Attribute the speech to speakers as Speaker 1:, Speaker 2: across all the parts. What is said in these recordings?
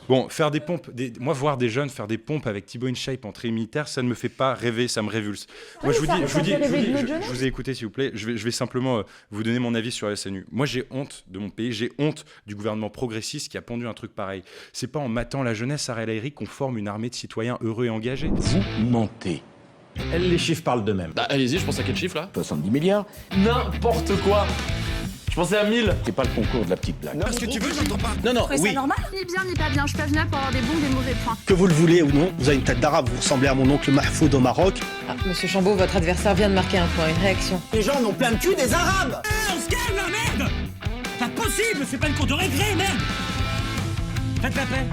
Speaker 1: Bon, faire des pompes, moi voir des jeunes faire des pompes avec Thibaut InShape en trait militaire, ça ne me fait pas rêver, ça me révulse. Moi je vous ai écouté s'il vous plaît, je vais simplement vous donner mon avis sur la SNU. Moi j'ai honte de mon pays, j'ai honte du gouvernement progressiste qui a pondu un truc pareil. C'est pas en matant la jeunesse Sarah El Haïry qu'on forme une armée de citoyens heureux et engagés.
Speaker 2: Vous mentez. Les chiffres parlent d'eux-mêmes.
Speaker 3: Bah allez-y, je pense à quel chiffre là ?
Speaker 2: 70 milliards.
Speaker 3: N'importe quoi. Je pensais à 1000.
Speaker 2: C'est pas le concours de la petite blague.
Speaker 3: Parce que tu veux, j'entends pas.
Speaker 2: Non,
Speaker 4: C'est normal. Ni bien ni pas bien, je peux venir pour avoir des bons des mauvais points.
Speaker 5: Que vous le voulez ou non, vous avez une tête d'arabe, vous ressemblez à mon oncle Mahfoud au Maroc.
Speaker 6: Ah, Monsieur Chambaud, votre adversaire vient de marquer un point, une réaction.
Speaker 5: Les gens n'ont plein de cul des arabes.
Speaker 7: On se calme, merde. Pas possible, c'est pas une cour de récré, merde. Faites la paix.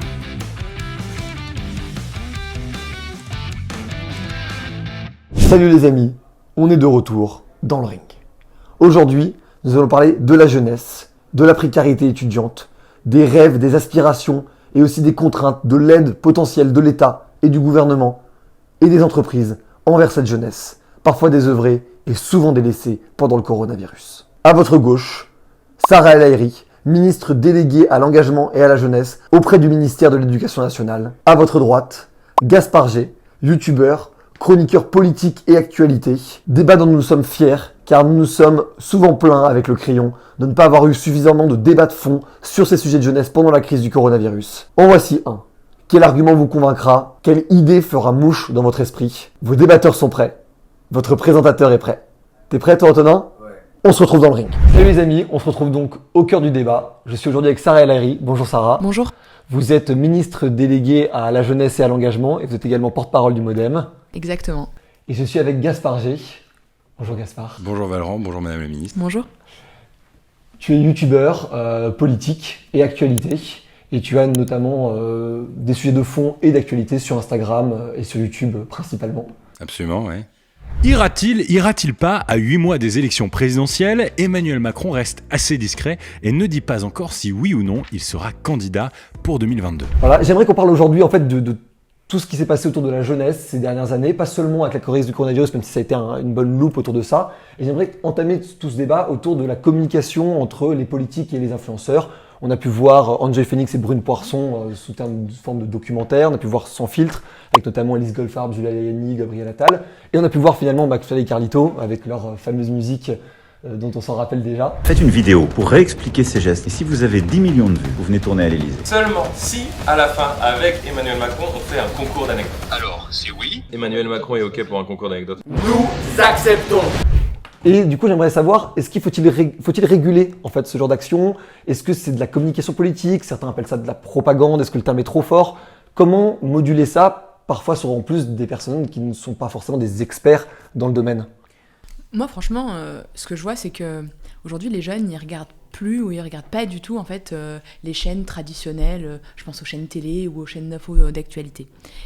Speaker 8: Salut les amis, on est de retour dans le ring. Aujourd'hui, nous allons parler de la jeunesse, de la précarité étudiante, des rêves, des aspirations et aussi des contraintes, de l'aide potentielle de l'État et du gouvernement et des entreprises envers cette jeunesse, parfois désœuvrée et souvent délaissée pendant le coronavirus. À votre gauche, Sarah El Haïry, ministre déléguée à l'engagement et à la jeunesse auprès du ministère de l'Éducation nationale. À votre droite, Gaspard G, youtubeur, chroniqueur politique et actualité. Débat dont nous sommes fiers, car nous nous sommes souvent plaints avec le crayon de ne pas avoir eu suffisamment de débats de fond sur ces sujets de jeunesse pendant la crise du coronavirus. En voici un. Quel argument vous convaincra? Quelle idée fera mouche dans votre esprit? Vos débatteurs sont prêts. Votre présentateur est prêt. T'es prêt toi Antonin? Ouais. On se retrouve dans le ring. Salut les amis, on se retrouve donc au cœur du débat. Je suis aujourd'hui avec Sarah El Haïry. Bonjour Sarah.
Speaker 6: Bonjour.
Speaker 8: Vous êtes ministre déléguée à la jeunesse et à l'engagement et vous êtes également porte-parole du MoDem.
Speaker 6: Exactement.
Speaker 8: Et je suis avec Gaspard G. Bonjour Gaspard.
Speaker 1: Bonjour Valran, bonjour Madame la Ministre.
Speaker 6: Bonjour.
Speaker 8: Tu es youtubeur politique et actualité et tu as notamment des sujets de fond et d'actualité sur Instagram et sur YouTube principalement.
Speaker 1: Absolument, oui. Ira-t-il pas à 8 mois des élections présidentielles? Emmanuel Macron reste assez discret et ne dit pas encore si oui ou non il sera candidat pour 2022.
Speaker 8: Voilà, j'aimerais qu'on parle aujourd'hui en fait de tout ce qui s'est passé autour de la jeunesse ces dernières années, pas seulement avec la crise du coronavirus, même si ça a été une bonne loupe autour de ça. Et j'aimerais entamer tout ce débat autour de la communication entre les politiques et les influenceurs. On a pu voir Enjoy Phoenix et Brune Poisson sous forme de documentaire. On a pu voir Sans filtre, avec notamment Elise Goldfarb, Julia Layani, Gabriel Attal. Et on a pu voir finalement McFly et Carlito avec leur fameuse musique dont on s'en rappelle déjà.
Speaker 9: Faites une vidéo pour réexpliquer ces gestes. Et si vous avez 10 millions de vues, vous venez tourner à l'Élysée.
Speaker 3: Seulement si, à la fin, avec Emmanuel Macron, on fait un concours d'anecdotes.
Speaker 2: Alors, c'est oui.
Speaker 3: Emmanuel Macron est OK pour un concours d'anecdotes.
Speaker 2: Nous acceptons.
Speaker 8: Et du coup, j'aimerais savoir, est-ce qu'il faut-il réguler en fait ce genre d'action? Est-ce que c'est de la communication politique? Certains appellent ça de la propagande. Est-ce que le terme est trop fort? Comment moduler ça? Parfois, ce seront en plus des personnes qui ne sont pas forcément des experts dans le domaine.
Speaker 6: Moi, franchement, ce que je vois, c'est que aujourd'hui, les jeunes, ils regardent plus ou ils regardent pas du tout en fait les chaînes traditionnelles. Je pense aux chaînes télé ou aux chaînes d'infos d'actualité.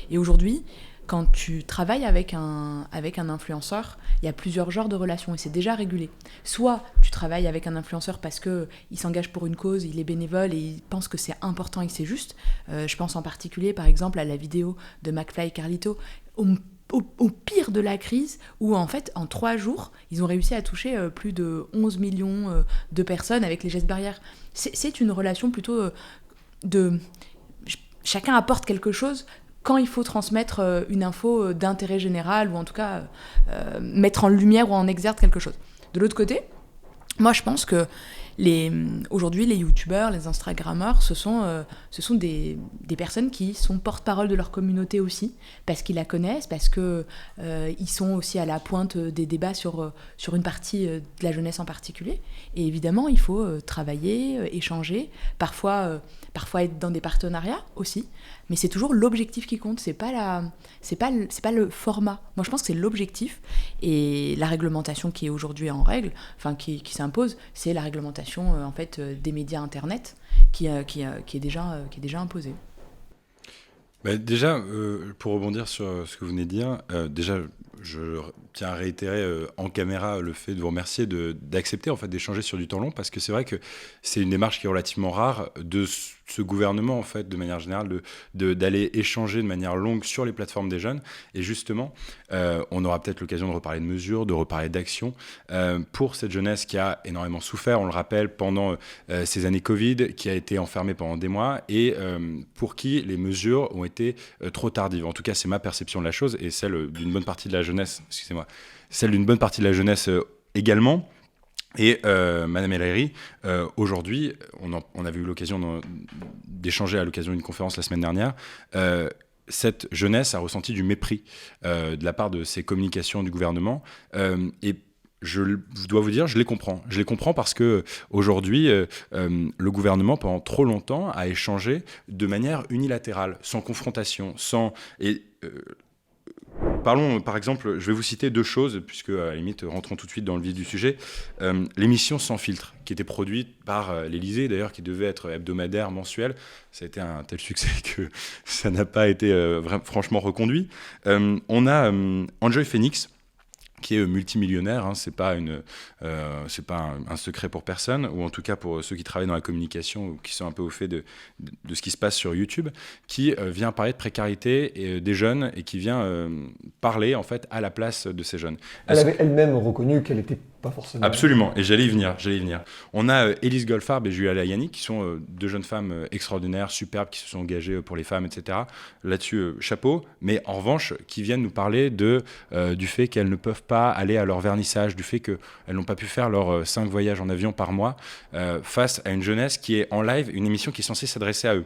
Speaker 6: Et aujourd'hui, quand tu travailles avec un influenceur, il y a plusieurs genres de relations et c'est déjà régulé. Soit tu travailles avec un influenceur parce qu'il s'engage pour une cause, il est bénévole et il pense que c'est important et que c'est juste. Je pense en particulier par exemple à la vidéo de McFly et Carlito, au pire de la crise, où en fait en 3 jours, ils ont réussi à toucher plus de 11 millions de personnes avec les gestes barrières. C'est une relation plutôt de... Chacun apporte quelque chose quand il faut transmettre une info d'intérêt général, ou en tout cas mettre en lumière ou en exergue quelque chose. De l'autre côté, moi je pense que aujourd'hui les youtubeurs, les instagrammeurs, ce sont des personnes qui sont porte-parole de leur communauté aussi, parce qu'ils la connaissent, parce que ils sont aussi à la pointe des débats sur une partie de la jeunesse en particulier. Et évidemment, il faut travailler, échanger, parfois être dans des partenariats aussi, mais c'est toujours l'objectif qui compte, c'est pas le format. Moi je pense que c'est l'objectif, et la réglementation qui est aujourd'hui en règle, enfin qui s'impose, c'est la réglementation en fait des médias internet qui est déjà imposée.
Speaker 1: Déjà, pour rebondir sur ce que vous venez de dire, déjà, je tiens à réitérer en caméra le fait de vous remercier d'accepter en fait d'échanger sur du temps long, parce que c'est vrai que c'est une démarche qui est relativement rare de ce gouvernement en fait de manière générale d'aller échanger de manière longue sur les plateformes des jeunes. Et justement, on aura peut-être l'occasion de reparler de mesures, de reparler d'actions pour cette jeunesse qui a énormément souffert, on le rappelle, pendant ces années Covid, qui a été enfermée pendant des mois et pour qui les mesures ont été trop tardives. En tout cas, c'est ma perception de la chose et celle d'une bonne partie de la jeunesse, celle d'une bonne partie de la jeunesse également. Et Madame El Haïry, aujourd'hui, on avait eu l'occasion d'échanger à l'occasion d'une conférence la semaine dernière, cette jeunesse a ressenti du mépris de la part de ces communications du gouvernement. Et je dois vous dire, je les comprends. Je les comprends parce que aujourd'hui, le gouvernement, pendant trop longtemps, a échangé de manière unilatérale, sans confrontation, parlons, par exemple, je vais vous citer 2 choses, puisque, à la limite, rentrons tout de suite dans le vif du sujet. L'émission Sans filtre, qui était produite par l'Élysée, d'ailleurs, qui devait être hebdomadaire, mensuelle. Ça a été un tel succès que ça n'a pas été franchement reconduit. On a Enjoy Phoenix, qui est multimillionnaire, c'est pas un secret pour personne, ou en tout cas pour ceux qui travaillent dans la communication ou qui sont un peu au fait de ce qui se passe sur YouTube, qui vient parler de précarité des jeunes et qui vient parler en fait à la place de ces jeunes.
Speaker 8: Elle avait elle-même reconnu qu'elle n'était pas forcément...
Speaker 1: Absolument, et j'allais y venir. On a Élise Goldfarb et Julia Layani, qui sont 2 jeunes femmes extraordinaires, superbes, qui se sont engagées pour les femmes, etc. Là-dessus, chapeau, mais en revanche, qui viennent nous parler du fait qu'elles ne peuvent pas aller à leur vernissage, du fait qu'elles n'ont pas pu faire leurs 5 voyages en avion par mois, face à une jeunesse qui est en live, une émission qui est censée s'adresser à eux.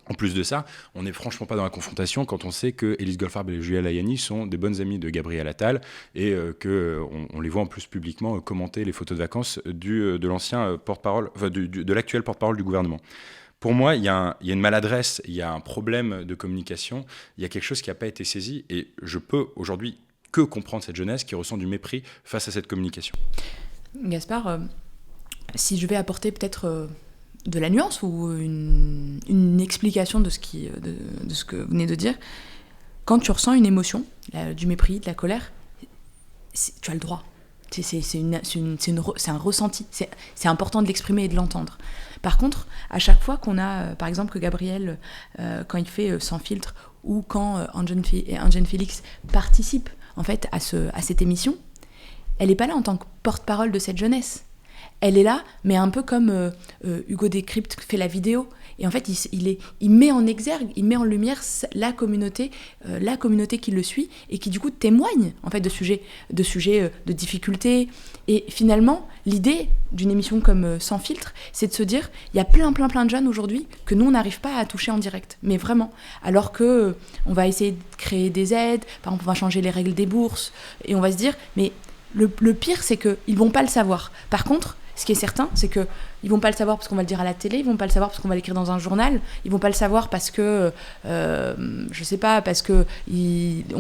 Speaker 1: En plus de ça, on n'est franchement pas dans la confrontation quand on sait que Élise Goldfarb et Julia Layani sont des bonnes amies de Gabriel Attal et qu'on les voit en plus publiquement commenter les photos de vacances de l'ancien porte-parole, de l'actuel porte-parole du gouvernement. Pour moi, il y a une maladresse, il y a un problème de communication, il y a quelque chose qui n'a pas été saisi et je peux aujourd'hui que comprendre cette jeunesse qui ressent du mépris face à cette communication.
Speaker 6: Gaspard, si je vais apporter peut-être... de la nuance ou une explication de ce que vous venez de dire. Quand tu ressens une émotion, du mépris, de la colère, tu as le droit. C'est un ressenti. C'est important de l'exprimer et de l'entendre. Par contre, à chaque fois qu'on a, par exemple, que Gabriel, quand il fait Sans filtre, ou quand Angèle Félix participe en fait, à cette émission, elle n'est pas là en tant que porte-parole de cette jeunesse. Elle est là, mais un peu comme Hugo Décrypte fait la vidéo. Et en fait, il met en exergue, il met en lumière la communauté qui le suit et qui, du coup, témoigne en fait, de sujets de difficultés. Et finalement, l'idée d'une émission comme Sans filtre, c'est de se dire, il y a plein de jeunes aujourd'hui que nous, on n'arrive pas à toucher en direct. Mais vraiment. Alors qu'on va essayer de créer des aides, par exemple, on va changer les règles des bourses, et on va se dire, mais le pire, c'est qu'ils ne vont pas le savoir. Par contre, ce qui est certain, c'est qu'ils ne vont pas le savoir parce qu'on va le dire à la télé, ils ne vont pas le savoir parce qu'on va l'écrire dans un journal, ils ne vont pas le savoir parce que, je sais pas, parce qu'on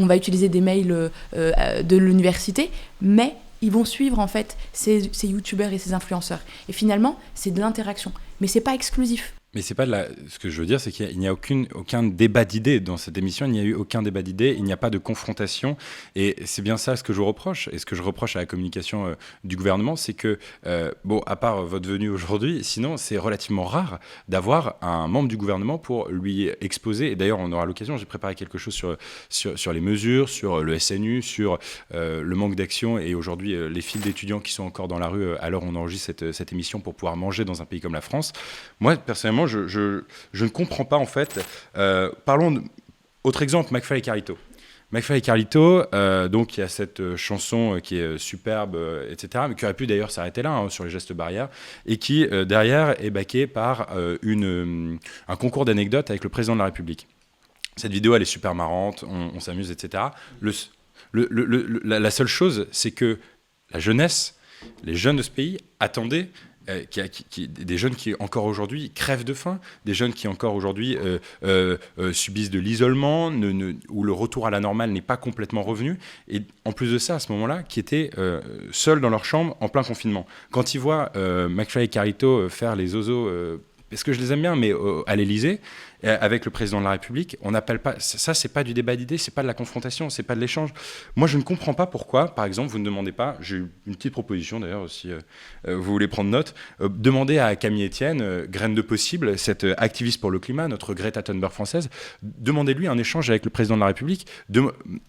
Speaker 6: va utiliser des mails de l'université, mais ils vont suivre en fait ces youtubeurs et ces influenceurs. Et finalement, c'est de l'interaction. Mais ce n'est pas exclusif.
Speaker 1: Mais c'est pas ce que je veux dire, c'est qu'il n'y a aucun débat d'idées dans cette émission. Il n'y a eu aucun débat d'idées. Il n'y a pas de confrontation. Et c'est bien ça ce que je vous reproche. Et ce que je reproche à la communication du gouvernement, c'est que, à part votre venue aujourd'hui, sinon c'est relativement rare d'avoir un membre du gouvernement pour lui exposer. Et d'ailleurs, on aura l'occasion. J'ai préparé quelque chose sur les mesures, sur le SNU, sur le manque d'action et aujourd'hui les files d'étudiants qui sont encore dans la rue à l'heure où on enregistre cette émission pour pouvoir manger dans un pays comme la France. Moi, personnellement, je ne comprends pas en fait. Parlons autre exemple, McFly et Carlito. McFly et Carlito, donc il y a cette chanson qui est superbe, etc., mais qui aurait pu d'ailleurs s'arrêter là, sur les gestes barrières, et qui derrière est backée par un concours d'anecdotes avec le président de la République. Cette vidéo, elle est super marrante, on s'amuse, etc. La seule chose, c'est que la jeunesse, les jeunes de ce pays attendaient des jeunes qui encore aujourd'hui crèvent de faim, des jeunes qui encore aujourd'hui subissent de l'isolement, où le retour à la normale n'est pas complètement revenu, et en plus de ça, à ce moment-là, qui étaient seuls dans leur chambre en plein confinement. Quand ils voient McFly et Carlito faire les zozos, parce que je les aime bien, mais à l'Élysée, avec le président de la République. On n'appelle pas ça, c'est pas du débat d'idées, c'est pas de la confrontation, c'est pas de l'échange. Moi, je ne comprends pas pourquoi, par exemple, vous ne demandez pas. J'ai eu une petite proposition d'ailleurs, si vous voulez prendre note. Demandez à Camille Etienne, graine de possible, cette activiste pour le climat, notre Greta Thunberg française, demandez-lui un échange avec le président de la République.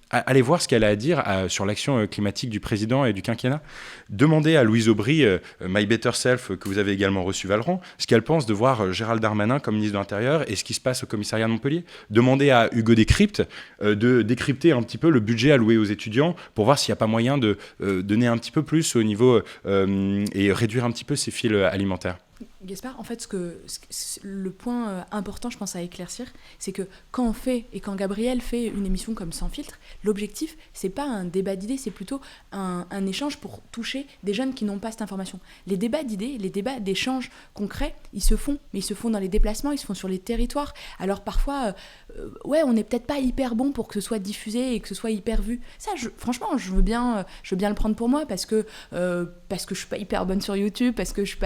Speaker 1: Allez voir ce qu'elle a à dire sur l'action climatique du président et du quinquennat. Demandez à Louise Aubry, My Better Self, que vous avez également reçu Valran, ce qu'elle pense de voir Gérald Darmanin comme ministre de l'Intérieur et ce qui se passe au commissariat de Montpellier. Demandez à Hugo Décrypte de décrypter un petit peu le budget alloué aux étudiants pour voir s'il n'y a pas moyen de donner un petit peu plus au niveau et réduire un petit peu ces fils alimentaires.
Speaker 6: Gaspard, en fait, le point important, je pense, à éclaircir, c'est que quand on fait, et quand Gabriel fait une émission comme Sans filtre, l'objectif, c'est pas un débat d'idées, c'est plutôt un échange pour toucher des jeunes qui n'ont pas cette information. Les débats d'idées, les débats d'échanges concrets, ils se font, mais ils se font dans les déplacements, ils se font sur les territoires. Alors parfois, on n'est peut-être pas hyper bon pour que ce soit diffusé et que ce soit hyper vu. Ça, franchement, je veux bien le prendre pour moi parce que je suis pas hyper bonne sur YouTube, parce que je suis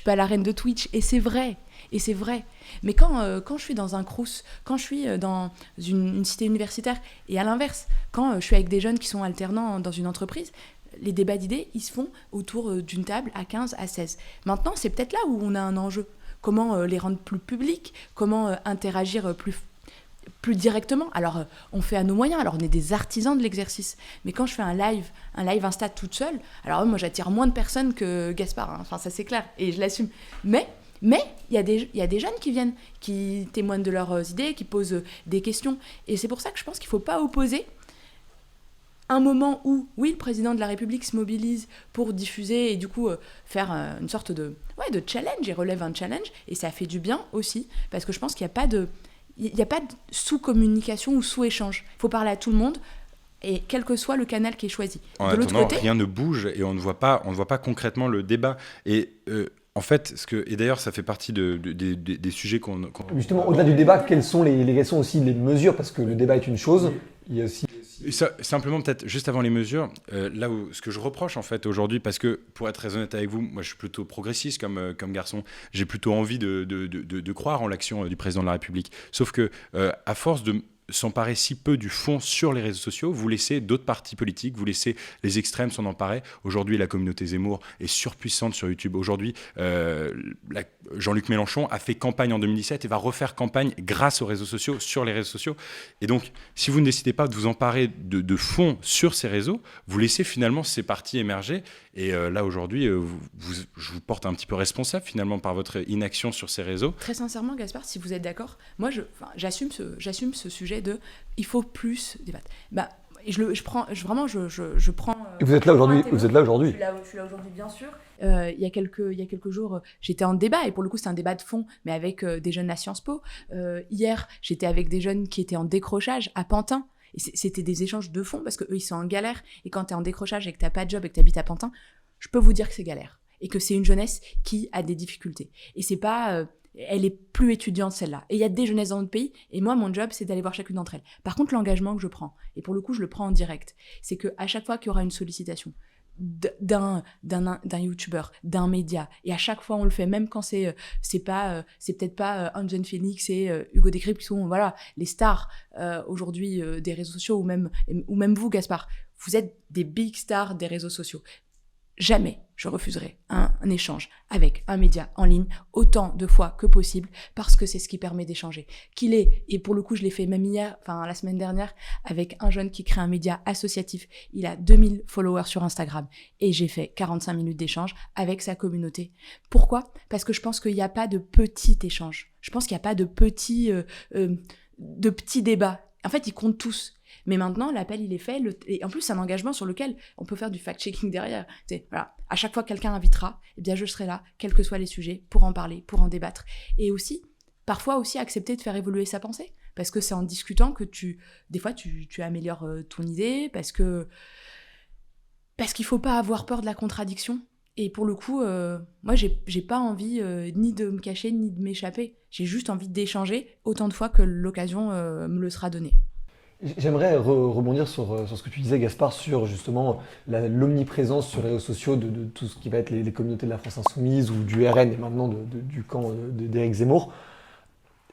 Speaker 6: pas la reine de Twitch, et c'est vrai. Mais quand je suis dans un crous, quand je suis dans une cité universitaire, et à l'inverse, quand je suis avec des jeunes qui sont alternants dans une entreprise, les débats d'idées, ils se font autour d'une table à 15, à 16. Maintenant, c'est peut-être là où on a un enjeu. Comment les rendre plus publics, comment interagir plus directement. Alors, on fait à nos moyens, alors on est des artisans de l'exercice. Mais quand je fais un live Insta toute seule, alors moi j'attire moins de personnes que Gaspard, hein. Enfin ça c'est clair, et je l'assume. Mais il y a des jeunes qui viennent, qui témoignent de leurs idées, qui posent des questions. Et c'est pour ça que je pense qu'il ne faut pas opposer un moment où, oui, le président de la République se mobilise pour diffuser et du coup faire une sorte de challenge, il relève un challenge, et ça fait du bien aussi, parce que je pense qu'il n'y a pas de sous-communication ou sous-échange. Il faut parler à tout le monde, et quel que soit le canal qui est choisi.
Speaker 1: En attendant, rien ne bouge et on ne voit pas concrètement le débat. Et en fait, et d'ailleurs, ça fait partie des sujets qu'on...
Speaker 8: Justement, au-delà du débat, quelles sont aussi les mesures? Parce que le débat est une chose, il y a aussi...
Speaker 1: Simplement, peut-être, juste avant les mesures, là où ce que je reproche en fait aujourd'hui, parce que pour être très honnête avec vous, moi je suis plutôt progressiste comme garçon, j'ai plutôt envie de croire en l'action du président de la République. Sauf que, à force de s'emparer si peu du fond sur les réseaux sociaux, vous laissez d'autres partis politiques, vous laissez les extrêmes s'en emparer. Aujourd'hui, la communauté Zemmour est surpuissante sur YouTube. Aujourd'hui, Jean-Luc Mélenchon a fait campagne en 2017 et va refaire campagne grâce aux réseaux sociaux, sur les réseaux sociaux. Et donc, si vous ne décidez pas de vous emparer de fond sur ces réseaux, vous laissez finalement ces partis émerger. Et là, aujourd'hui, je vous porte un petit peu responsable finalement par votre inaction sur ces réseaux.
Speaker 6: Très sincèrement, Gaspard, si vous êtes d'accord, moi, j'assume ce sujet de il faut plus débattre. Je prends.
Speaker 8: Vous êtes là aujourd'hui.
Speaker 6: Je suis là aujourd'hui, bien sûr. Il y a quelques jours, j'étais en débat, et pour le coup, c'est un débat de fond, mais avec des jeunes à Sciences Po. Hier, j'étais avec des jeunes qui étaient en décrochage à Pantin. Et c'était des échanges de fond, parce qu'eux, ils sont en galère. Et quand tu es en décrochage et que tu n'as pas de job et que tu habites à Pantin, je peux vous dire que c'est galère. Et que c'est une jeunesse qui a des difficultés. Et c'est pas... elle est plus étudiante, celle-là. Et il y a des jeunesses dans notre pays, et moi, mon job, c'est d'aller voir chacune d'entre elles. Par contre, l'engagement que je prends, et pour le coup, je le prends en direct, c'est qu'à chaque fois qu'il y aura une sollicitation d'un youtubeur, d'un média, et à chaque fois on le fait, même quand c'est peut-être pas Angen Phoenix et Hugo Décrypte qui sont les stars aujourd'hui des réseaux sociaux, ou même vous, Gaspard, vous êtes des big stars des réseaux sociaux. Jamais je refuserai un échange avec un média en ligne autant de fois que possible, parce que c'est ce qui permet d'échanger. Et pour le coup, je l'ai fait même la semaine dernière, avec un jeune qui crée un média associatif. Il a 2000 followers sur Instagram, et j'ai fait 45 minutes d'échange avec sa communauté. Pourquoi ? Parce que je pense qu'il n'y a pas de petit échange. Je pense qu'il n'y a pas de petits débats. En fait, ils comptent tous. Mais maintenant, l'appel, il est fait. Et en plus, c'est un engagement sur lequel on peut faire du fact-checking derrière. À chaque fois que quelqu'un invitera, eh bien, je serai là, quels que soient les sujets, pour en parler, pour en débattre. Et aussi, parfois aussi, accepter de faire évoluer sa pensée. Parce que c'est en discutant que des fois, tu améliores ton idée, parce qu'il ne faut pas avoir peur de la contradiction. Et pour le coup, moi, j'ai pas envie ni de me cacher, ni de m'échapper. J'ai juste envie d'échanger autant de fois que l'occasion me le sera donnée.
Speaker 8: J'aimerais rebondir sur ce que tu disais, Gaspard, sur justement l'omniprésence sur les réseaux sociaux de tout ce qui va être les communautés de la France Insoumise ou du RN, et maintenant du camp d'Éric Zemmour.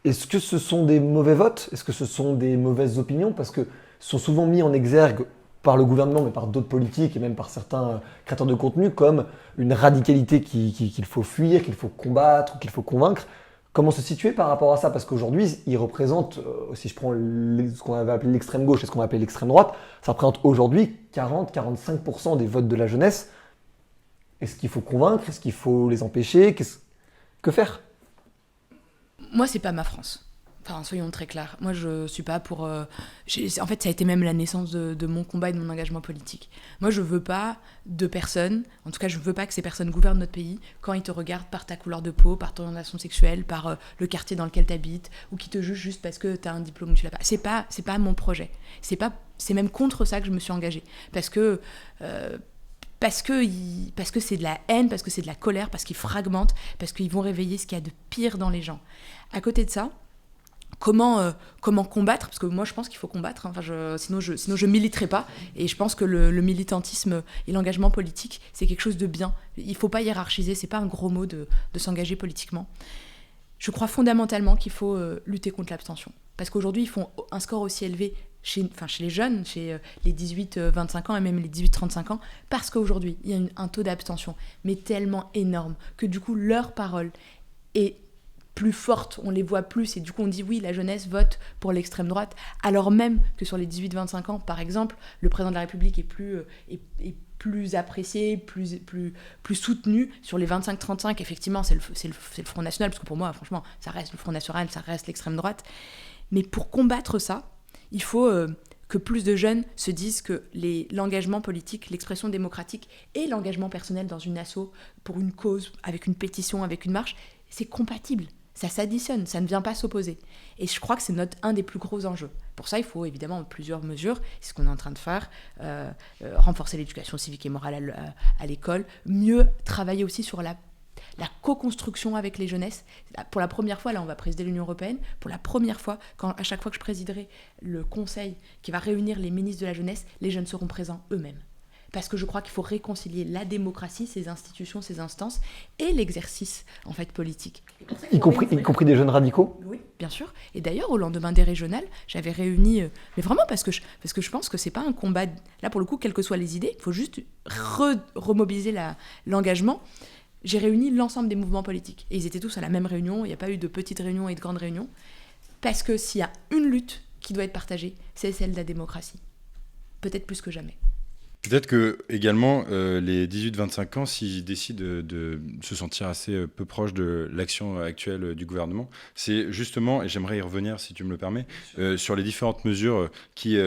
Speaker 8: Est-ce que ce sont des mauvais votes? Est-ce que ce sont des mauvaises opinions? Parce que sont souvent mis en exergue par le gouvernement, mais par d'autres politiques et même par certains créateurs de contenu, comme une radicalité qu'il faut fuir, qu'il faut combattre, qu'il faut convaincre. Comment se situer par rapport à ça? Parce qu'aujourd'hui, ils représentent, si je prends ce qu'on avait appelé l'extrême gauche et ce qu'on va appeler l'extrême droite, ça représente aujourd'hui 40-45% des votes de la jeunesse. Est-ce qu'il faut convaincre? Est-ce qu'il faut les empêcher? Que faire?
Speaker 6: Moi, c'est pas ma France. Enfin, soyons très clairs. Moi, je suis pas pour... en fait, ça a été même la naissance de mon combat et de mon engagement politique. Moi, je veux pas de personnes, en tout cas, je veux pas que ces personnes gouvernent notre pays quand ils te regardent par ta couleur de peau, par ton orientation sexuelle, par le quartier dans lequel tu habites, ou qui te jugent juste parce que tu as un diplôme ou tu l'as pas. C'est pas mon projet. C'est même contre ça que je me suis engagée. Parce que c'est de la haine, parce que c'est de la colère, parce qu'ils fragmentent, parce qu'ils vont réveiller ce qu'il y a de pire dans les gens. À côté de ça, comment combattre? Parce que moi, je pense qu'il faut combattre. Enfin, sinon, je militerai pas. Et je pense que le militantisme et l'engagement politique, c'est quelque chose de bien. Il faut pas hiérarchiser. C'est pas un gros mot de s'engager politiquement. Je crois fondamentalement qu'il faut lutter contre l'abstention. Parce qu'aujourd'hui, ils font un score aussi élevé chez les jeunes, chez les 18-25 ans et même les 18-35 ans, parce qu'aujourd'hui, il y a un taux d'abstention, mais tellement énorme, que du coup, leur parole est plus forte, on les voit plus, et du coup on dit oui, la jeunesse vote pour l'extrême droite, alors même que sur les 18-25 ans, par exemple, le président de la République est plus apprécié, plus soutenu. Sur les 25-35, effectivement, c'est le Front National, parce que pour moi, franchement, ça reste le Front National, ça reste l'extrême droite. Mais pour combattre ça, il faut que plus de jeunes se disent que l'engagement politique, l'expression démocratique et l'engagement personnel dans une asso, pour une cause, avec une pétition, avec une marche, c'est compatible. Ça s'additionne, ça ne vient pas s'opposer. Et je crois que c'est un des plus gros enjeux. Pour ça, il faut évidemment plusieurs mesures. C'est ce qu'on est en train de faire. Renforcer l'éducation civique et morale à l'école. Mieux travailler aussi sur la co-construction avec les jeunesses. Pour la première fois, là, on va présider l'Union européenne. Pour la première fois, à chaque fois que je présiderai le conseil qui va réunir les ministres de la jeunesse, les jeunes seront présents eux-mêmes. Parce que je crois qu'il faut réconcilier la démocratie, ses institutions, ses instances, et l'exercice, en fait, politique.
Speaker 8: Y compris des jeunes radicaux?
Speaker 6: Oui, bien sûr. Et d'ailleurs, au lendemain des régionales, j'avais réuni... mais vraiment, parce que je pense que c'est pas un combat... Là, pour le coup, quelles que soient les idées, il faut juste remobiliser l'engagement. J'ai réuni l'ensemble des mouvements politiques. Et ils étaient tous à la même réunion. Il n'y a pas eu de petites réunions et de grandes réunions. Parce que s'il y a une lutte qui doit être partagée, c'est celle de la démocratie. Peut-être plus que jamais.
Speaker 1: Peut-être que également les 18-25 ans, s'ils décident de se sentir assez peu proches de l'action actuelle du gouvernement, c'est justement, et j'aimerais y revenir si tu me le permets, sur les différentes mesures qui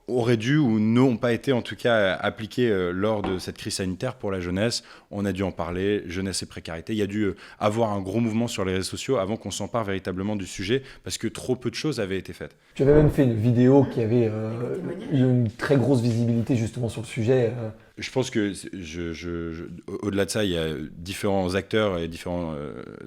Speaker 1: auraient dû ou n'ont pas été en tout cas appliquées lors de cette crise sanitaire pour la jeunesse. On a dû en parler, jeunesse et précarité. Il y a dû avoir un gros mouvement sur les réseaux sociaux avant qu'on s'empare véritablement du sujet parce que trop peu de choses avaient été faites.
Speaker 8: Tu avais même fait une vidéo qui avait une très grosse visibilité justement sur le sujet.
Speaker 1: Je pense que, au-delà de ça, il y a différents acteurs et différentes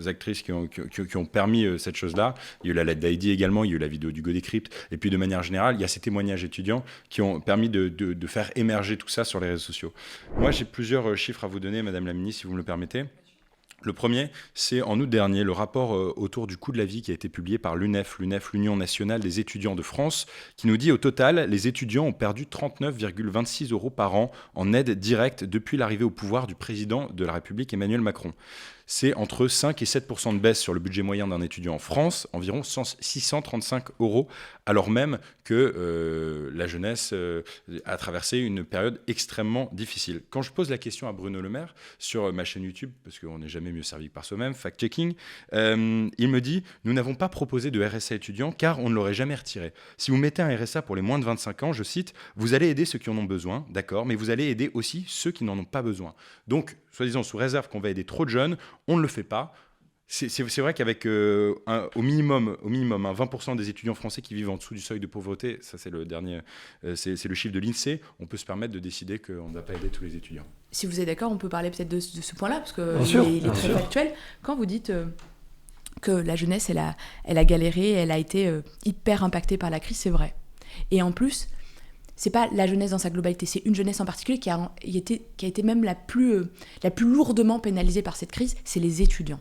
Speaker 1: actrices qui ont permis cette chose-là. Il y a eu la lettre d'Heidi également, il y a eu la vidéo d'Hugo Décrypte. Et puis, de manière générale, il y a ces témoignages étudiants qui ont permis de faire émerger tout ça sur les réseaux sociaux. Moi, j'ai plusieurs chiffres à vous donner, Madame la Ministre, si vous me le permettez. Le premier, c'est en août dernier, le rapport autour du coût de la vie qui a été publié par l'UNEF, l'Union nationale des étudiants de France, qui nous dit au total, les étudiants ont perdu 39,26 € par an en aide directe depuis l'arrivée au pouvoir du président de la République Emmanuel Macron. C'est entre 5 et 7% de baisse sur le budget moyen d'un étudiant en France, environ 635 €, alors même que la jeunesse a traversé une période extrêmement difficile. Quand je pose la question à Bruno Le Maire sur ma chaîne YouTube, parce qu'on n'est jamais mieux servi que par soi-même, fact-checking, il me dit « Nous n'avons pas proposé de RSA étudiant car on ne l'aurait jamais retiré. Si vous mettez un RSA pour les moins de 25 ans, je cite, vous allez aider ceux qui en ont besoin, d'accord, mais vous allez aider aussi ceux qui n'en ont pas besoin. » Donc, soi-disant sous réserve qu'on va aider trop de jeunes, on ne le fait pas. C'est vrai qu'avec au minimum 20% des étudiants français qui vivent en dessous du seuil de pauvreté, ça c'est le dernier, c'est le chiffre de l'INSEE, on peut se permettre de décider qu'on ne va pas aider tous les étudiants.
Speaker 6: Si vous êtes d'accord, on peut parler peut-être de ce point-là, parce qu'il est très factuel. Quand vous dites que la jeunesse, elle a galéré, elle a été hyper impactée par la crise, c'est vrai. Et en plus, c'est pas la jeunesse dans sa globalité, c'est une jeunesse en particulier qui a été même la plus lourdement pénalisée par cette crise, c'est les étudiants.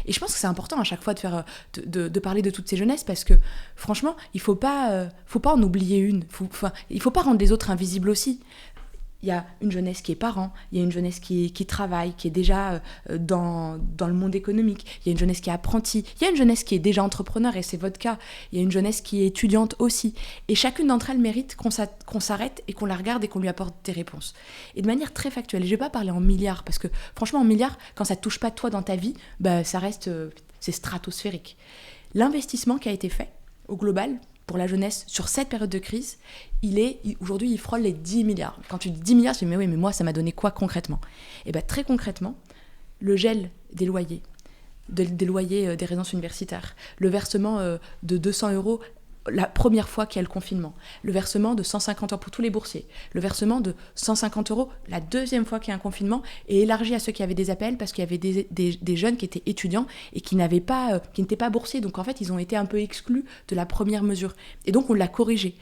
Speaker 6: Et je pense que c'est important à chaque fois de parler de toutes ces jeunesses, parce que franchement, il faut pas en oublier une. Il faut pas rendre les autres invisibles aussi. Il y a une jeunesse qui est parent, il y a une jeunesse qui travaille, qui est déjà dans le monde économique, il y a une jeunesse qui est apprentie, il y a une jeunesse qui est déjà entrepreneur, et c'est votre cas, il y a une jeunesse qui est étudiante aussi. Et chacune d'entre elles mérite qu'on s'arrête et qu'on la regarde et qu'on lui apporte des réponses. Et de manière très factuelle, et je ne vais pas parler en milliards, parce que franchement en milliards, quand ça ne touche pas toi dans ta vie, ça reste, c'est stratosphérique. L'investissement qui a été fait, au global, pour la jeunesse, sur cette période de crise, aujourd'hui, il frôle les 10 milliards. Quand tu dis 10 milliards, tu dis, mais oui, mais moi, ça m'a donné quoi concrètement ? Et bien, très concrètement, le gel des loyers, des loyers des résidences universitaires, le versement de 200 € la première fois qu'il y a le confinement, le versement de 150 € pour tous les boursiers, le versement de 150 € la deuxième fois qu'il y a un confinement, et élargi à ceux qui avaient des APL, parce qu'il y avait des jeunes qui étaient étudiants et qui n'étaient pas boursiers. Donc en fait, ils ont été un peu exclus de la première mesure. Et donc on l'a corrigé.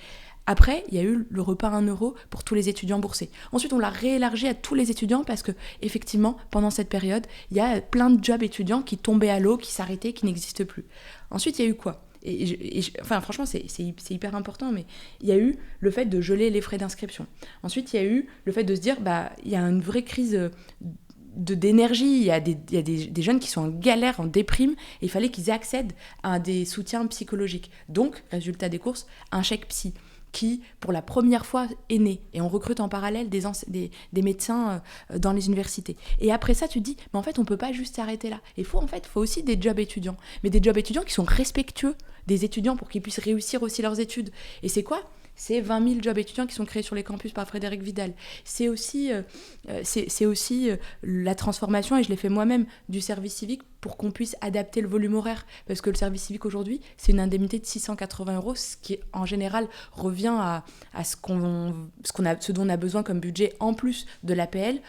Speaker 6: Après, il y a eu le repas à 1 € pour tous les étudiants boursiers. Ensuite, on l'a réélargi à tous les étudiants parce que, effectivement, pendant cette période, il y a plein de jobs étudiants qui tombaient à l'eau, qui s'arrêtaient, qui n'existent plus. Ensuite, il y a eu quoi ? Franchement, c'est hyper important, mais il y a eu le fait de geler les frais d'inscription. Ensuite, il y a eu le fait de se dire, il y a une vraie crise d'énergie, il y a des jeunes qui sont en galère, en déprime, et il fallait qu'ils accèdent à des soutiens psychologiques. Donc, résultat des courses, un chèque psy qui, pour la première fois, est né. Et on recrute en parallèle des médecins dans les universités. Et après ça, tu te dis, mais en fait, on ne peut pas juste s'arrêter là. Il faut aussi des jobs étudiants. Mais des jobs étudiants qui sont respectueux des étudiants pour qu'ils puissent réussir aussi leurs études. Et c'est quoi ? C'est 20 000 jobs étudiants qui sont créés sur les campus par Frédéric Vidal. C'est aussi la transformation, et je l'ai fait moi-même, du service civique pour qu'on puisse adapter le volume horaire. Parce que le service civique aujourd'hui, c'est une indemnité de 680 €, ce qui en général revient à ce dont on a besoin comme budget en plus de l'APL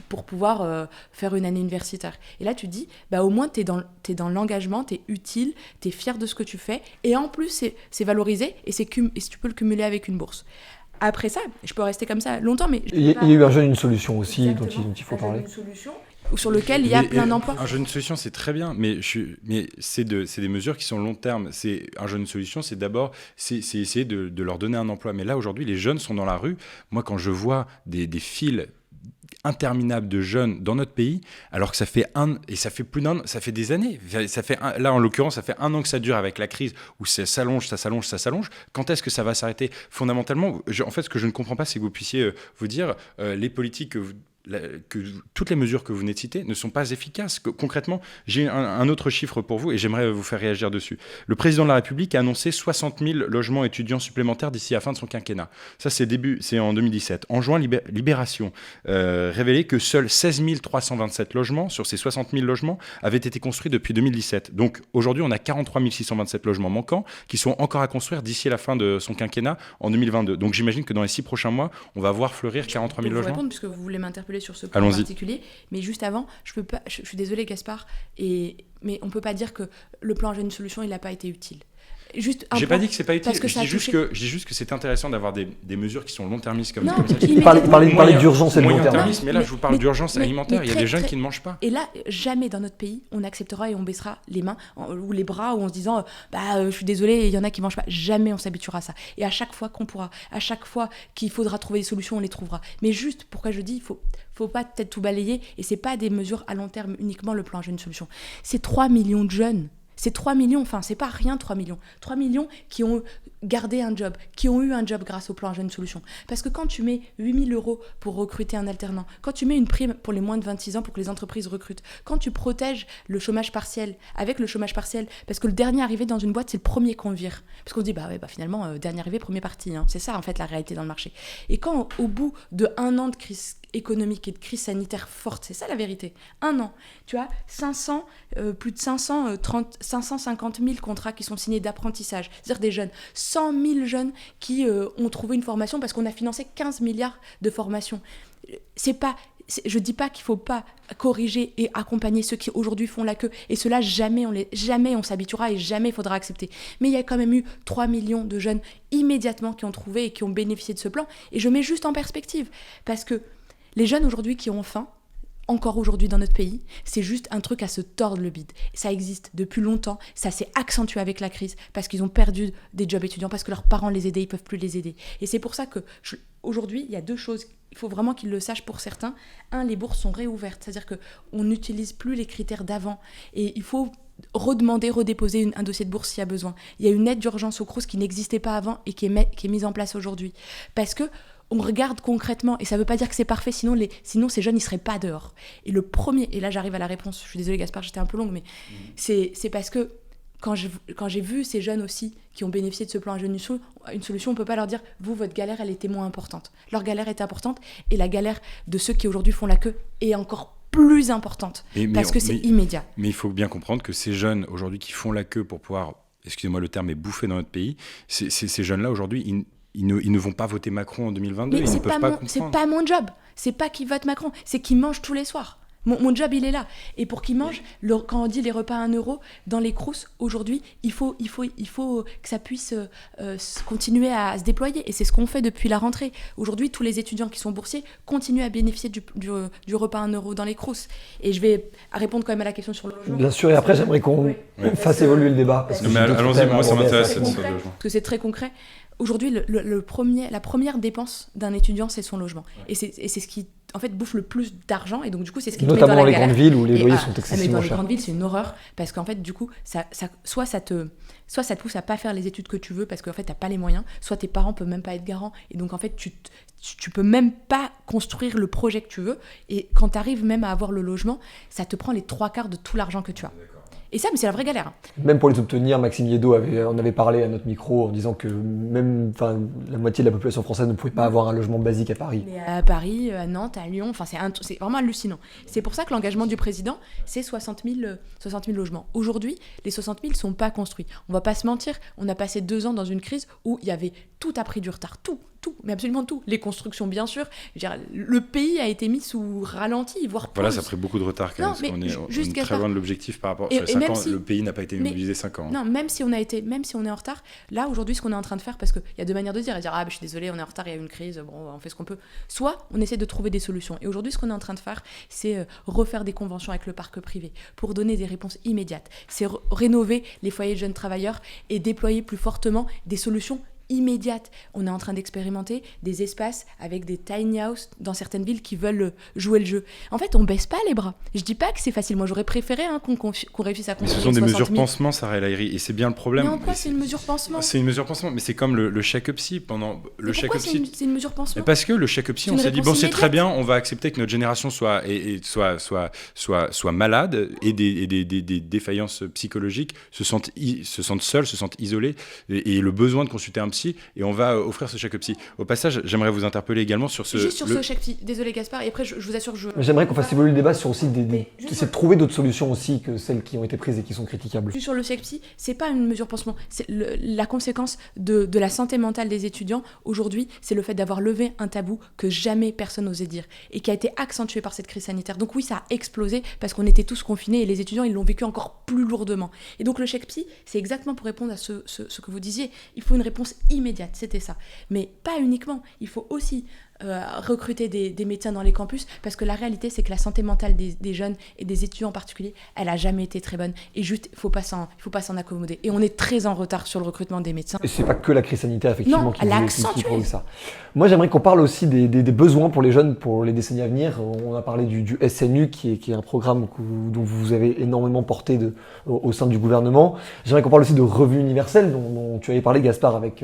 Speaker 6: pour pouvoir faire une année universitaire. Et là, tu te dis, au moins, t'es dans l'engagement, t'es utile, t'es fier de ce que tu fais, et en plus, c'est valorisé, et tu peux le cumuler avec une bourse. Après ça, je peux rester comme ça longtemps, mais... Il
Speaker 8: y a eu un jeune, une solution aussi dont il faut parler.
Speaker 6: Une solution sur lequel il y a plein d'emplois.
Speaker 1: Un jeune solution, c'est très bien, mais c'est des mesures qui sont long terme. Un jeune solution, c'est d'abord essayer de leur donner un emploi. Mais là, aujourd'hui, les jeunes sont dans la rue. Moi, quand je vois des files interminable de jeunes dans notre pays, alors que ça fait plus d'un an, ça fait des années. Là, en l'occurrence, ça fait 1 an que ça dure avec la crise, où ça s'allonge. Quand est-ce que ça va s'arrêter ? Fondamentalement, en fait, ce que je ne comprends pas, c'est que vous puissiez vous dire les politiques que toutes les mesures que vous venez de citer ne sont pas efficaces. Concrètement, j'ai un autre chiffre pour vous et j'aimerais vous faire réagir dessus. Le président de la République a annoncé 60 000 logements étudiants supplémentaires d'ici à la fin de son quinquennat. Ça, c'est en 2017. En juin, Libération révélait que seuls 16 327 logements sur ces 60 000 logements avaient été construits depuis 2017. Donc aujourd'hui, on a 43 627 logements manquants qui sont encore à construire d'ici à la fin de son quinquennat en 2022. Donc j'imagine que dans les 6 prochains mois, on va voir fleurir 43 000 logements.
Speaker 6: Je vais répondre puisque vous voulez m'interpeller sur ce point particulier, mais juste avant, je suis désolée Gaspard, mais on peut pas dire que le plan Jeune Solution il n'a pas été utile.
Speaker 1: J'ai pas dit que c'est pas utile, je dis juste que c'est intéressant d'avoir des mesures qui sont long-termistes comme ça.
Speaker 8: Parler d'urgence et de long terme.
Speaker 1: Mais là, je vous parle d'urgence alimentaire. Il y a des jeunes qui ne mangent pas.
Speaker 6: Et là, jamais dans notre pays, on acceptera et on baissera les mains ou les bras ou en se disant je suis désolée, il y en a qui mangent pas. Jamais on s'habituera à ça. Et à chaque fois qu'on pourra, à chaque fois qu'il faudra trouver des solutions, on les trouvera. Mais juste, pourquoi je dis, il faut pas peut-être tout balayer, et c'est pas des mesures à long terme uniquement le plan Jeune Solution. C'est 3 millions de jeunes. C'est 3 millions, enfin, c'est pas rien 3 millions. 3 millions qui ont gardé un job, qui ont eu un job grâce au plan Jeune Solution. Parce que quand tu mets 8 000 € pour recruter un alternant, quand tu mets une prime pour les moins de 26 ans pour que les entreprises recrutent, quand tu protèges le chômage partiel, avec le chômage partiel, parce que le dernier arrivé dans une boîte, c'est le premier qu'on vire. Parce qu'on se dit, finalement, dernier arrivé, premier parti. Hein. C'est ça, en fait, la réalité dans le marché. Et quand, au bout de 1 an de crise économique et de crise sanitaire forte, c'est ça la vérité. 1 an, tu as plus de 550 000 contrats qui sont signés d'apprentissage, c'est-à-dire des jeunes, 100 000 jeunes qui ont trouvé une formation parce qu'on a financé 15 milliards de formations. Je dis pas qu'il faut pas corriger et accompagner ceux qui aujourd'hui font la queue, et cela jamais on s'habituera et jamais il faudra accepter. Mais il y a quand même eu 3 millions de jeunes immédiatement qui ont trouvé et qui ont bénéficié de ce plan, et je mets juste en perspective, parce que les jeunes aujourd'hui qui ont faim, encore aujourd'hui dans notre pays, c'est juste un truc à se tordre le bide. Ça existe depuis longtemps, ça s'est accentué avec la crise, parce qu'ils ont perdu des jobs étudiants, parce que leurs parents les aidaient, ils peuvent plus les aider. Et c'est pour ça que aujourd'hui, il y a 2 choses. Il faut vraiment qu'ils le sachent pour certains. 1, les bourses sont réouvertes, c'est-à-dire qu'on n'utilise plus les critères d'avant. Et il faut redéposer un dossier de bourse s'il y a besoin. Il y a une aide d'urgence au Crous qui n'existait pas avant et qui est mise en place aujourd'hui. Parce que on regarde concrètement, et ça ne veut pas dire que c'est parfait, sinon ces jeunes, ils ne seraient pas dehors. Et le premier, et là j'arrive à la réponse, je suis désolée Gaspard, j'étais un peu longue, mais c'est parce que quand j'ai vu ces jeunes aussi qui ont bénéficié de ce plan à jeunes une solution, on ne peut pas leur dire, vous, votre galère, elle était moins importante. Leur galère est importante, et la galère de ceux qui aujourd'hui font la queue est encore plus importante, parce que c'est immédiat.
Speaker 1: Mais il faut bien comprendre que ces jeunes aujourd'hui qui font la queue pour pouvoir, excusez-moi le terme, est bouffer dans notre pays, ces jeunes-là aujourd'hui, ils ne vont pas voter Macron en 2022,
Speaker 6: mais
Speaker 1: ils ne peuvent pas comprendre.
Speaker 6: C'est pas mon job, c'est pas qu'ils votent Macron, c'est qu'ils mangent tous les soirs. Mon job, il est là. Et pour qu'ils mangent, quand on dit les repas à 1 euro, dans les Crous, aujourd'hui, il faut que ça puisse continuer à se déployer. Et c'est ce qu'on fait depuis la rentrée. Aujourd'hui, tous les étudiants qui sont boursiers continuent à bénéficier du repas à 1 euro dans les Crous. Et je vais répondre quand même à la question sur le logement.
Speaker 8: Bien sûr, et après, j'aimerais qu'on fasse évoluer le débat.
Speaker 1: Allons-y, moi, ça m'intéresse cette sur le logement.
Speaker 6: Parce que c'est très concret. Aujourd'hui, la première dépense d'un étudiant, c'est son logement. Et c'est ce qui, en fait, bouffe le plus d'argent. Et donc, du coup, c'est ce qui te met dans la galère.
Speaker 8: Notamment dans les grandes villes où les loyers sont excessivement
Speaker 6: chers. Dans les
Speaker 8: chers.
Speaker 6: grandes villes, c'est une horreur. Parce qu'en fait, du coup, soit ça te pousse à pas faire les études que tu veux parce qu'en fait, t'as pas les moyens. Soit tes parents peuvent même pas être garants. Et donc, en fait, tu peux même pas construire le projet que tu veux. Et quand tu arrives même à avoir le logement, ça te prend les 3/4 de tout l'argent que tu as. Et ça, mais c'est la vraie galère.
Speaker 8: Même pour les obtenir, Maxime Yeddo en avait parlé à notre micro en disant que même la moitié de la population française ne pouvait pas avoir un logement basique à Paris.
Speaker 6: Mais à Paris, à Nantes, à Lyon, c'est vraiment hallucinant. C'est pour ça que l'engagement du président, c'est 60 000 logements. Aujourd'hui, les 60 000 ne sont pas construits. On ne va pas se mentir, on a passé 2 ans dans une crise où il y avait tout a pris du retard, tout, mais absolument tout. Les constructions, bien sûr. Je veux dire, le pays a été mis sous ralenti, voire plus.
Speaker 1: Voilà, ça a pris beaucoup de retard quand même, parce qu'on est très loin de l'objectif par rapport sur les 5 ans. Le pays n'a pas été mobilisé 5 ans.
Speaker 6: Non, même si on est en retard, là, aujourd'hui, ce qu'on est en train de faire, parce qu'il y a 2 manières de dire, je suis désolé, on est en retard, il y a eu une crise, bon, on fait ce qu'on peut. Soit on essaie de trouver des solutions. Et aujourd'hui, ce qu'on est en train de faire, c'est refaire des conventions avec le parc privé pour donner des réponses immédiates. C'est rénover les foyers de jeunes travailleurs et déployer plus fortement des solutions immédiate. On est en train d'expérimenter des espaces avec des tiny house dans certaines villes qui veulent jouer le jeu. En fait, on baisse pas les bras. Je dis pas que c'est facile. Moi, j'aurais préféré qu'on réussisse à construire 60 000.
Speaker 1: Mais ce sont des mesures pansement, Sarah El Haïry, et c'est bien le problème.
Speaker 6: Mais en quoi c'est une mesure pansement ?
Speaker 1: C'est une mesure pansement, mais c'est comme le chèque psy pendant le chèque psy.
Speaker 6: C'est une mesure pansement ?
Speaker 1: Parce que le chèque psy, on s'est dit c'est très bien, on va accepter que notre génération soit malade et des défaillances psychologiques, se sentent seuls, se sentent isolés et le besoin de consulter un psy. Et on va offrir ce chèque psy. Au passage, j'aimerais vous interpeller également sur ce...
Speaker 6: Juste sur ce chèque psy. Désolé Gaspard, et après je vous assure que
Speaker 8: J'aimerais qu'on fasse évoluer le débat sur aussi essayer de trouver d'autres solutions aussi que celles qui ont été prises et qui sont critiquables.
Speaker 6: Sur le chèque psy, c'est pas une mesure pansement. C'est la conséquence de la santé mentale des étudiants. Aujourd'hui, c'est le fait d'avoir levé un tabou que jamais personne n'osait dire et qui a été accentué par cette crise sanitaire. Donc oui, ça a explosé parce qu'on était tous confinés et les étudiants, ils l'ont vécu encore plus lourdement. Et donc le chèque psy, c'est exactement pour répondre à ce que vous disiez. Il faut une réponse immédiate. C'était ça. Mais pas uniquement. Il faut aussi recruter des médecins dans les campus parce que la réalité, c'est que la santé mentale des jeunes et des étudiants en particulier, elle a jamais été très bonne. Et juste, il faut pas s'en accommoder. Et on est très en retard sur le recrutement des médecins.
Speaker 8: Et c'est pas que la crise sanitaire, effectivement, qui provoque ça. Moi, j'aimerais qu'on parle aussi des besoins pour les jeunes pour les décennies à venir. On a parlé du SNU, qui est un programme dont vous avez énormément porté au sein du gouvernement. J'aimerais qu'on parle aussi de revenu universel, dont tu avais parlé, Gaspard, avec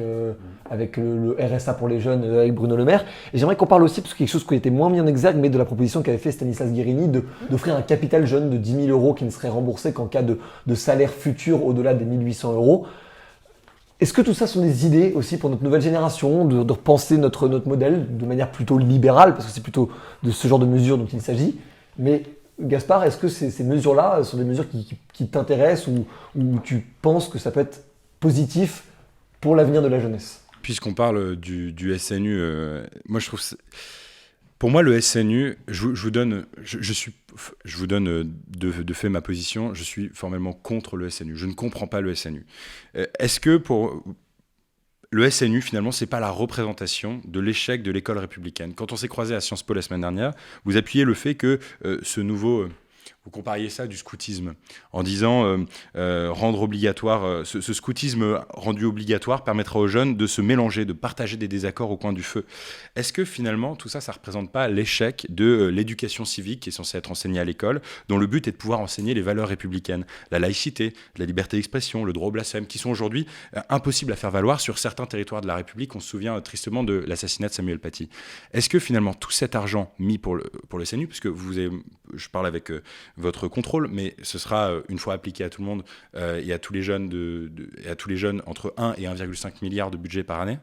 Speaker 8: le RSA pour les jeunes, avec Bruno Le Maire. Et j'aimerais qu'on parle aussi, parce que quelque chose qui a été moins mis en exergue, mais de la proposition qu'avait fait Stanislas Guerini d'offrir un capital jeune de 10 000 euros qui ne serait remboursé qu'en cas de salaire futur au-delà des 1 800 euros. Est-ce que tout ça sont des idées aussi pour notre nouvelle génération, de repenser notre modèle de manière plutôt libérale, parce que c'est plutôt de ce genre de mesures dont il s'agit. Mais Gaspard, est-ce que ces mesures-là sont des mesures qui t'intéressent ou tu penses que ça peut être positif pour l'avenir de la jeunesse ?
Speaker 1: Puisqu'on parle du SNU, moi je trouve... Pour moi, le SNU, je vous donne de fait ma position, je suis formellement contre le SNU. Je ne comprends pas le SNU. Est-ce que le SNU, finalement, c'est pas la représentation de l'échec de l'école républicaine. Quand on s'est croisé à Sciences Po la semaine dernière, vous appuyez le fait que ce nouveau... vous compariez ça du scoutisme, en disant rendre obligatoire, ce scoutisme rendu obligatoire permettra aux jeunes de se mélanger, de partager des désaccords au coin du feu. Est-ce que finalement, tout ça, ça ne représente pas l'échec de l'éducation civique qui est censée être enseignée à l'école, dont le but est de pouvoir enseigner les valeurs républicaines, la laïcité, la liberté d'expression, le droit au blasphème, qui sont aujourd'hui impossibles à faire valoir sur certains territoires de la République. On se souvient tristement de l'assassinat de Samuel Paty. Est-ce que finalement, tout cet argent mis pour le SNU, puisque je parle avec... votre contrôle, mais ce sera une fois appliqué à tout le monde et à tous les jeunes et à tous les jeunes entre 1 et 1,5 milliard de budget par année.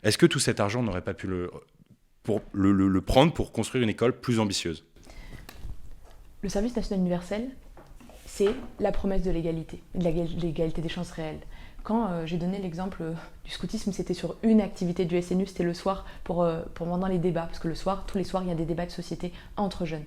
Speaker 1: Est-ce que tout cet argent n'aurait pas pu le prendre pour construire une école plus ambitieuse ?
Speaker 6: Le service national universel, c'est la promesse de l'égalité, de l'égalité des chances réelles. Quand j'ai donné l'exemple du scoutisme, c'était sur une activité du SNU, c'était le soir pour pendant les débats, parce que tous les soirs, il y a des débats de société entre jeunes.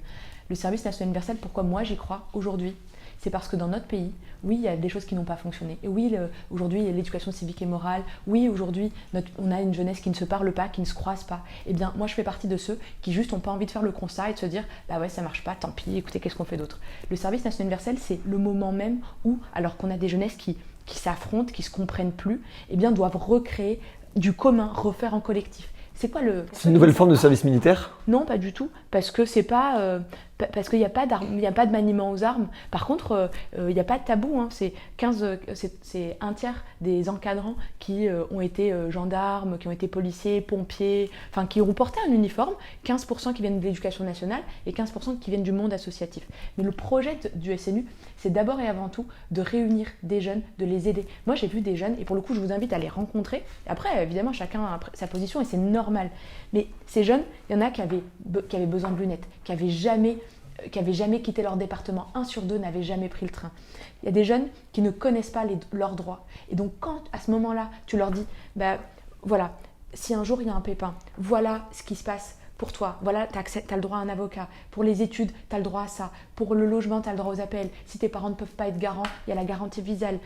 Speaker 6: Le service national universel, pourquoi moi j'y crois aujourd'hui ? C'est parce que dans notre pays, oui, il y a des choses qui n'ont pas fonctionné. Et oui, aujourd'hui, l'éducation civique et morale. Oui, aujourd'hui, on a une jeunesse qui ne se parle pas, qui ne se croise pas. Eh bien, moi, je fais partie de ceux qui juste n'ont pas envie de faire le constat et de se dire « Bah ouais, ça marche pas, tant pis, écoutez, qu'est-ce qu'on fait d'autre ?» Le service national universel, c'est le moment même où, alors qu'on a des jeunesses qui s'affrontent, qui ne se comprennent plus, eh bien, doivent recréer du commun, refaire en collectif. C'est quoi
Speaker 8: C'est une nouvelle forme de service militaire ?
Speaker 6: Non, pas du tout, parce que c'est pas parce qu'il n'y a pas de maniement aux armes. Par contre, il n'y a pas de tabou. Hein. C'est un tiers des encadrants qui ont été gendarmes, qui ont été policiers, pompiers, enfin qui ont porté un uniforme. 15% qui viennent de l'éducation nationale et 15% qui viennent du monde associatif. Mais le projet du SNU, c'est d'abord et avant tout de réunir des jeunes, de les aider. Moi, j'ai vu des jeunes et pour le coup, je vous invite à les rencontrer. Après, évidemment, chacun a sa position et c'est normal. Mais ces jeunes, il y en a qui avaient besoin de lunettes, qui avaient jamais quitté leur département. 1 sur 2 n'avait jamais pris le train. Il y a des jeunes qui ne connaissent pas leurs droits. Et donc, quand à ce moment-là, tu leur dis, bah voilà, si un jour il y a un pépin, voilà ce qui se passe pour toi. Voilà, tu as le droit à un avocat. Pour les études, tu as le droit à ça. Pour le logement, tu as le droit aux appels. Si tes parents ne peuvent pas être garants, il y a la garantie visale.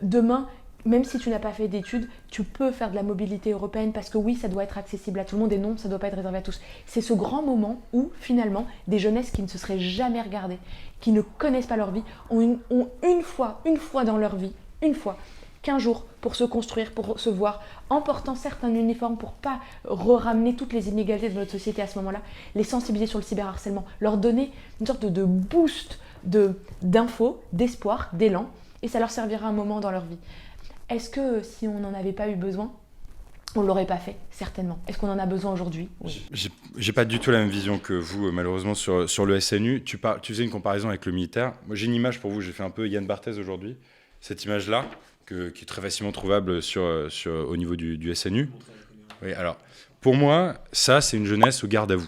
Speaker 6: Demain, même si tu n'as pas fait d'études, tu peux faire de la mobilité européenne parce que oui, ça doit être accessible à tout le monde et non, ça ne doit pas être réservé à tous. C'est ce grand moment où, finalement, des jeunesses qui ne se seraient jamais regardées, qui ne connaissent pas leur vie, ont une fois dans leur vie, 15 jours pour se construire, pour se voir, en portant certes un uniforme pour pas ramener toutes les inégalités de notre société à ce moment-là, les sensibiliser sur le cyberharcèlement, leur donner une sorte de boost d'infos, d'espoir, d'élan, et ça leur servira un moment dans leur vie. Est-ce que si on n'en avait pas eu besoin, on ne l'aurait pas fait ? Certainement. Est-ce qu'on en a besoin aujourd'hui ? Oui.
Speaker 1: J'ai pas du tout la même vision que vous, malheureusement, sur le SNU. Tu faisais une comparaison avec le militaire. Moi, j'ai une image pour vous. J'ai fait un peu Yann Barthès aujourd'hui. Cette image-là, qui est très facilement trouvable au niveau du SNU. Oui, alors, pour moi, ça, c'est une jeunesse au garde à vous.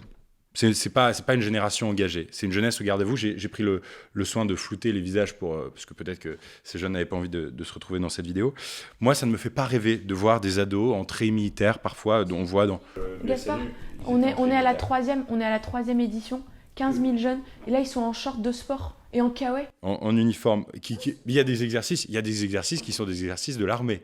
Speaker 1: C'est pas une génération engagée, c'est une jeunesse au garde à vous. J'ai pris le soin de flouter les visages parce que peut-être que ces jeunes n'avaient pas envie de se retrouver dans cette vidéo. Moi, ça ne me fait pas rêver de voir des ados en treillis militaires parfois, dont on voit dans
Speaker 6: Gaspard, on est à la troisième édition, 15 000 jeunes, et là ils sont en short de sport et en kawaii.
Speaker 1: En uniforme. Il y a des exercices qui sont des exercices de l'armée.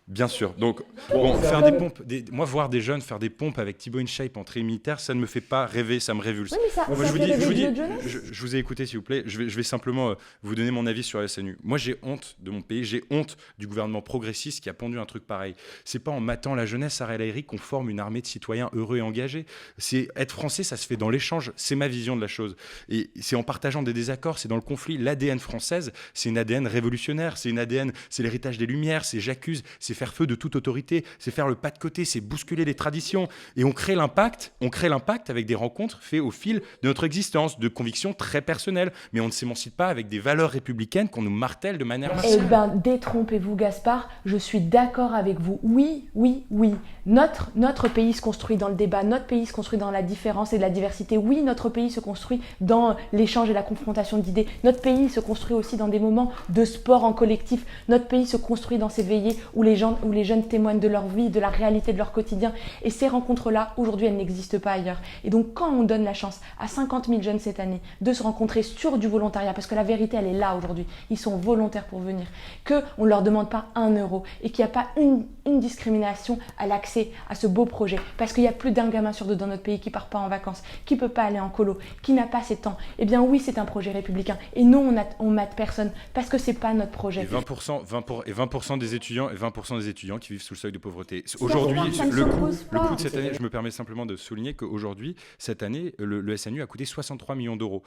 Speaker 1: Bien sûr. Donc, faire des pompes, voir des jeunes faire des pompes avec Thibaut InShape en treillis militaire, ça ne me fait pas rêver, ça me révulse.
Speaker 6: Oui, mais ça
Speaker 1: je vous ai écouté, s'il vous plaît. Je vais simplement vous donner mon avis sur la SNU. Moi, j'ai honte de mon pays, j'ai honte du gouvernement progressiste qui a pondu un truc pareil. C'est pas en matant la jeunesse à Eric qu'on forme une armée de citoyens heureux et engagés. C'est être français, ça se fait dans l'échange. C'est ma vision de la chose. Et c'est en partageant des désaccords, c'est dans le conflit. L'ADN française, c'est une ADN révolutionnaire, c'est l'héritage des Lumières, c'est j'accuse, c'est faire feu de toute autorité, c'est faire le pas de côté, c'est bousculer les traditions. Et on crée l'impact avec des rencontres faites au fil de notre existence, de convictions très personnelles. Mais on ne s'émancipe pas avec des valeurs républicaines qu'on nous martèle de manière massive.
Speaker 6: Eh bien, détrompez-vous, Gaspard, je suis d'accord avec vous. Oui. Notre pays se construit dans le débat, notre pays se construit dans la différence et la diversité. Oui, notre pays se construit dans l'échange et la confrontation d'idées. Notre pays se construit aussi dans des moments de sport en collectif. Notre pays se construit dans ces veillées où les gens les jeunes témoignent de leur vie, de la réalité de leur quotidien. Et ces rencontres-là, aujourd'hui, elles n'existent pas ailleurs. Et donc, quand on donne la chance à 50 000 jeunes cette année de se rencontrer sur du volontariat, parce que la vérité, elle est là aujourd'hui, ils sont volontaires pour venir, qu'on ne leur demande pas 1 euro et qu'il n'y a pas une discrimination à l'accès à ce beau projet, parce qu'il y a plus d'un gamin sur 2 dans notre pays qui part pas en vacances, qui peut pas aller en colo, qui n'a pas ses temps. Eh bien oui, c'est un projet républicain. Et nous, on mate personne, parce que c'est pas notre projet.
Speaker 1: Et 20% des étudiants qui vivent sous le seuil de pauvreté. Aujourd'hui, le coût de cette année, je me permets simplement de souligner qu'aujourd'hui, cette année, le SNU a coûté 63 millions d'euros.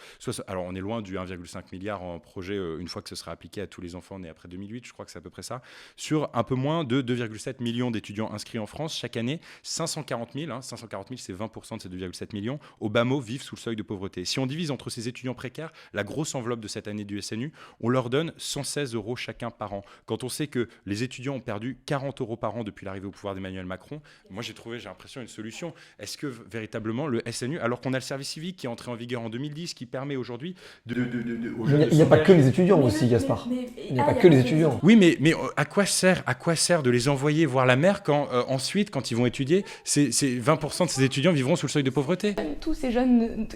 Speaker 1: Alors, on est loin du 1,5 milliard en projet, une fois que ce sera appliqué à tous les enfants nés après 2008, je crois que c'est à peu près ça, sur un peu moins de 2,7 millions d'étudiants inscrits en France. Chaque année, 540 000, c'est 20% de ces 2,7 millions, au bas mot vivent sous le seuil de pauvreté. Si on divise entre ces étudiants précaires, la grosse enveloppe de cette année du SNU, on leur donne 116 euros chacun par an. Quand on sait que les étudiants ont perdu 40 euros par an depuis l'arrivée au pouvoir d'Emmanuel Macron, moi j'ai l'impression, une solution. Est-ce que véritablement le SNU, alors qu'on a le service civique qui est entré en vigueur en 2010, qui permet aujourd'hui
Speaker 8: Il n'y a pas que les étudiants aussi, Gaspard. Il n'y a pas que les étudiants.
Speaker 1: Oui, mais à quoi sert de les envoyer voir la mer quand ensuite, quand ils vont étudier, c'est 20% de ces étudiants vivront sous le seuil de pauvreté?
Speaker 6: Tous ces jeunes,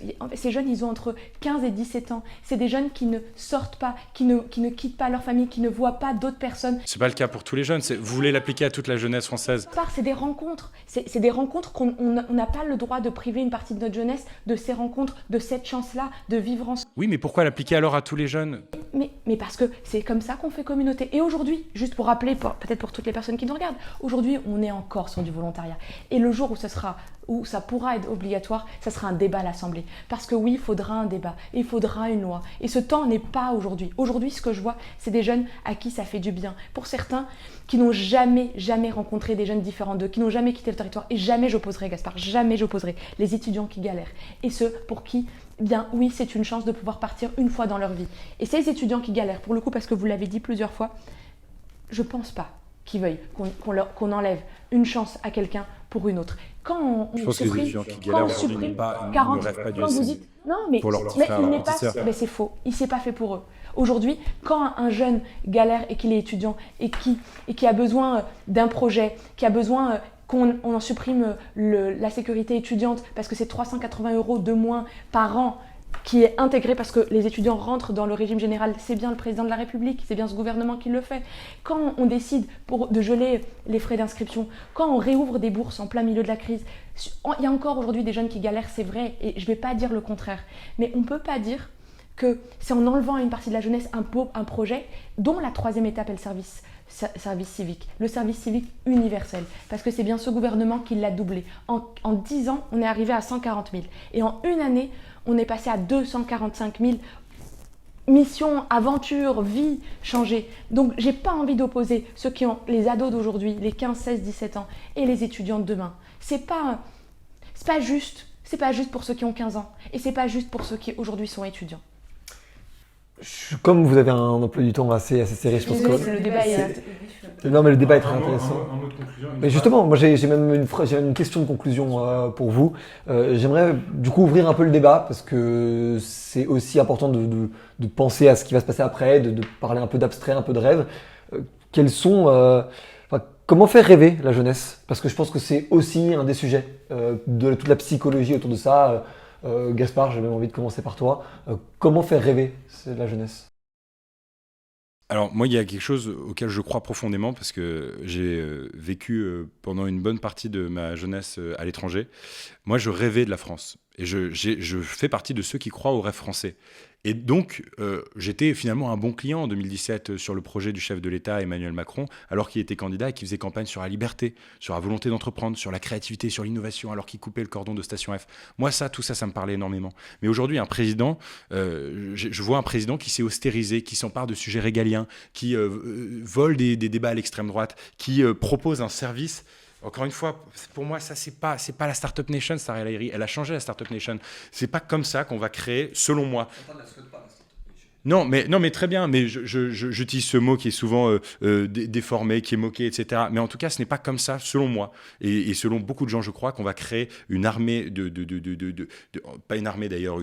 Speaker 6: ils ont entre 15 et 17 ans. C'est des jeunes qui ne sortent pas, qui ne quittent pas leur famille, qui ne voient pas d'autres personnes.
Speaker 1: C'est pas le cas pour tous les jeunes. Vous voulez l'appliquer à toute la jeunesse française?
Speaker 6: C'est des rencontres. C'est des rencontres qu'on n'a pas le droit de priver une partie de notre jeunesse de ces rencontres, de cette chance-là, de vivre ensemble.
Speaker 1: Oui, mais pourquoi l'appliquer alors à tous les jeunes?
Speaker 6: Mais parce que c'est comme ça qu'on fait communauté. Et aujourd'hui, juste pour rappeler, peut-être pour toutes les personnes qui nous regardent, aujourd'hui, on est encore sur du volontariat. Et le jour où ça pourra être obligatoire, ça sera un débat à l'Assemblée. Parce que oui, il faudra un débat, et il faudra une loi. Et ce temps n'est pas aujourd'hui. Aujourd'hui, ce que je vois, c'est des jeunes à qui ça fait du bien. Pour certains, qui n'ont jamais rencontré des jeunes différents d'eux, qui n'ont jamais quitté le territoire. Et jamais j'opposerai, Gaspard, jamais j'opposerai les étudiants qui galèrent. Et ceux pour qui, bien oui, c'est une chance de pouvoir partir une fois dans leur vie. Et ces étudiants qui galèrent, pour le coup, parce que vous l'avez dit plusieurs fois, je pense pas qu'ils veuillent qu'on enlève une chance à quelqu'un pour une autre. Quand
Speaker 1: je pense que les étudiants qui galèrent aujourd'hui ne rêvent pas du SNU.
Speaker 6: Non, mais
Speaker 1: pour leur petit frère, leur petit sœur.
Speaker 6: Mais c'est faux. Il s'est pas fait pour eux. Aujourd'hui, quand un jeune galère et qu'il est étudiant et qui a besoin d'un projet, qui a besoin qu'on en supprime la sécurité étudiante parce que c'est 380 € de moins par an qui est intégré parce que les étudiants rentrent dans le régime général, c'est bien le président de la République, c'est bien ce gouvernement qui le fait. Quand on décide de geler les frais d'inscription, quand on réouvre des bourses en plein milieu de la crise, il y a encore aujourd'hui des jeunes qui galèrent, c'est vrai, et je ne vais pas dire le contraire. Mais on ne peut pas dire que c'est en enlevant à une partie de la jeunesse un projet dont la 3e étape est le service civique, le service civique universel, parce que c'est bien ce gouvernement qui l'a doublé. En 10 ans, on est arrivé à 140 000. Et en une année, on est passé à 245 000 missions, aventures, vies changées. Donc, j'ai pas envie d'opposer ceux qui ont les ados d'aujourd'hui, les 15, 16, 17 ans, et les étudiants de demain. C'est pas juste. C'est pas juste pour ceux qui ont 15 ans. Et c'est pas juste pour ceux qui aujourd'hui sont étudiants.
Speaker 8: Comme vous avez un emploi du temps assez serré, je pense que
Speaker 6: le débat
Speaker 8: non, mais le débat est très intéressant. Mais justement, moi j'ai même une question de conclusion pour vous. J'aimerais du coup ouvrir un peu le débat parce que c'est aussi important de penser à ce qui va se passer après, de parler un peu d'abstrait, un peu de rêve. Comment faire rêver la jeunesse? Parce que je pense que c'est aussi un des sujets de toute la psychologie autour de ça. Gaspard, j'ai même envie de commencer par toi. Comment faire rêver la jeunesse?
Speaker 1: Alors moi, il y a quelque chose auquel je crois profondément parce que j'ai vécu pendant une bonne partie de ma jeunesse à l'étranger. Moi, je rêvais de la France et je fais partie de ceux qui croient au rêve français. Et donc, j'étais finalement un bon client en 2017 sur le projet du chef de l'État, Emmanuel Macron, alors qu'il était candidat et qu'il faisait campagne sur la liberté, sur la volonté d'entreprendre, sur la créativité, sur l'innovation, alors qu'il coupait le cordon de Station F. Moi, tout ça me parlait énormément. Mais aujourd'hui, je vois un président qui s'est austérisé, qui s'empare de sujets régaliens, qui vole des débats à l'extrême droite, qui propose un service. Encore une fois, pour moi, ça c'est pas la Startup Nation, Sarah El Haïry. Elle a changé la Startup Nation. C'est pas comme ça qu'on va créer, selon moi. Non, mais très bien. Mais j'utilise ce mot qui est souvent déformé, qui est moqué, etc. Mais en tout cas, ce n'est pas comme ça, selon moi, et selon beaucoup de gens, je crois, qu'on va créer une armée pas une armée d'ailleurs,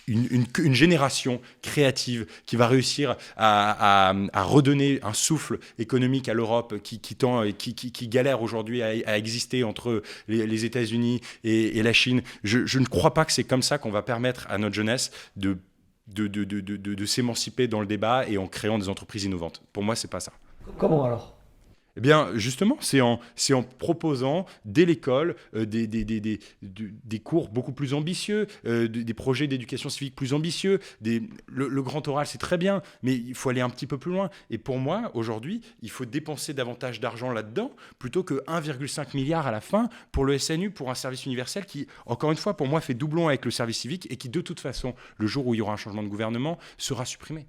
Speaker 1: une génération créative qui va réussir à redonner un souffle économique à l'Europe qui galère aujourd'hui à exister entre les États-Unis et la Chine. Je ne crois pas que c'est comme ça qu'on va permettre à notre jeunesse de s'émanciper dans le débat et en créant des entreprises innovantes. Pour moi, c'est pas ça.
Speaker 8: Comment alors ?
Speaker 1: Eh bien, justement, c'est en proposant dès l'école des cours beaucoup plus ambitieux, des projets d'éducation civique plus ambitieux. Le grand oral, c'est très bien, mais il faut aller un petit peu plus loin. Et pour moi, aujourd'hui, il faut dépenser davantage d'argent là-dedans, plutôt que 1,5 milliard à la fin pour le SNU, pour un service universel qui, encore une fois, pour moi, fait doublon avec le service civique et qui, de toute façon, le jour où il y aura un changement de gouvernement, sera supprimé.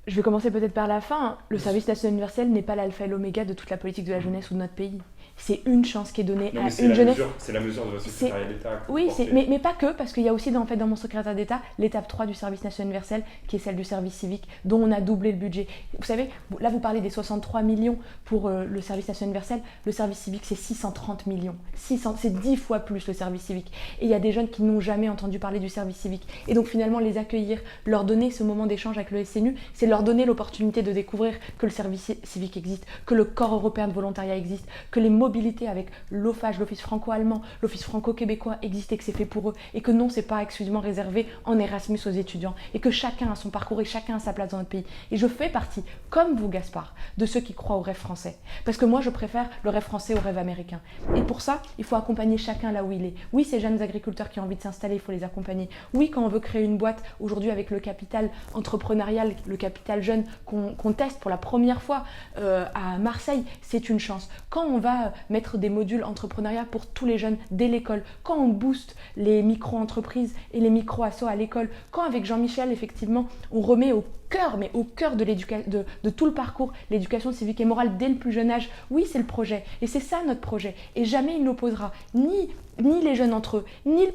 Speaker 6: Je vais commencer peut-être par la fin. Le service national universel n'est pas l'alpha et l'oméga de toute la politique de la jeunesse ou de notre pays. C'est une chance qui est donnée à une jeunesse.
Speaker 1: C'est la mesure de votre secrétariat d'État.
Speaker 6: Oui, mais pas que, parce qu'il y a aussi dans mon secrétariat d'État l'étape 3 du service national universel, qui est celle du service civique, dont on a doublé le budget. Vous savez, là vous parlez des 63 millions pour le service national universel. Le service civique, c'est 630 millions. C'est 10 fois plus le service civique. Et il y a des jeunes qui n'ont jamais entendu parler du service civique. Et donc finalement, les accueillir, leur donner ce moment d'échange avec le SNU, c'est leur donner l'opportunité de découvrir que le service civique existe, que le corps européen de volontariat existe, que les mobilités avec l'OFAGE, l'Office franco-allemand, l'Office franco-québécois existent et que c'est fait pour eux, et que non, c'est pas exclusivement réservé en Erasmus aux étudiants, et que chacun a son parcours et chacun a sa place dans notre pays. Et je fais partie, comme vous Gaspard, de ceux qui croient au rêve français. Parce que moi, je préfère le rêve français au rêve américain. Et pour ça, il faut accompagner chacun là où il est. Oui, ces jeunes agriculteurs qui ont envie de s'installer, il faut les accompagner. Oui, quand on veut créer une boîte, aujourd'hui avec le capital entrepreneurial, le capital jeune qu'on teste pour la première fois à Marseille, c'est une chance. Quand on va mettre des modules entrepreneuriat pour tous les jeunes dès l'école, quand on booste les micro-entreprises et les micro-assos à l'école, quand avec Jean-Michel, effectivement, on remet au cœur de tout le parcours, l'éducation civique et morale dès le plus jeune âge, oui, c'est le projet. Et c'est ça notre projet. Et jamais il n'opposera ni les jeunes entre eux, ni le